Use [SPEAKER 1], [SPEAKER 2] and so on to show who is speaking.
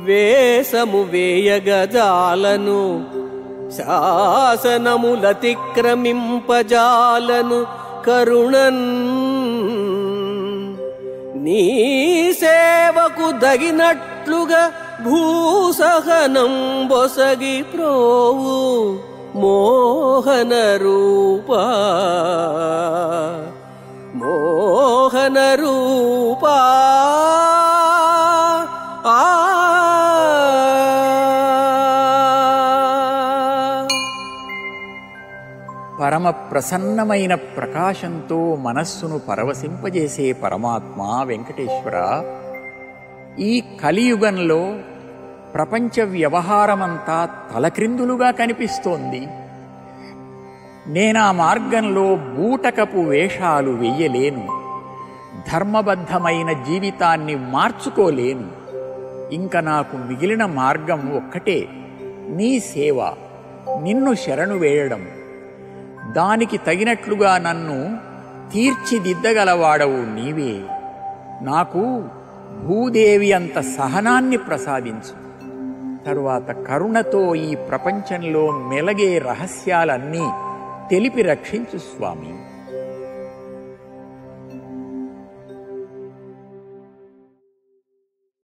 [SPEAKER 1] వేషము వేయగజాలను శాసనములతిక్రమింపజాలను కరుణన్ నీ సేవకు దగినట్లుగా భూసహనం బొసగి ప్రోవు మోహన రూపా మోహన రూపా
[SPEAKER 2] పరమ ప్రసన్నమైన ప్రకాశంతో మనస్సును పరవశింపజేసే పరమాత్మ వెంకటేశ్వర, ఈ కలియుగంలో ప్రపంచ వ్యవహారమంతా తలక్రిందులుగా కనిపిస్తోంది. నేనా మార్గంలో బూటకపు వేషాలు వెయ్యలేను, ధర్మబద్ధమైన జీవితాన్ని మార్చుకోలేను. ఇంక నాకు మిగిలిన మార్గం ఒక్కటే, నీ సేవ, నిన్ను శరణు వేయడం. దానికి తగినట్లుగా నన్ను తీర్చిదిద్దగలవాడవు నీవే. నాకు భూదేవి అంత సహనాన్ని ప్రసాదించు. తరువాత కరుణతో ఈ ప్రపంచంలో మెలగే రహస్యాలన్నీ తెలిపి రక్షించు స్వామి.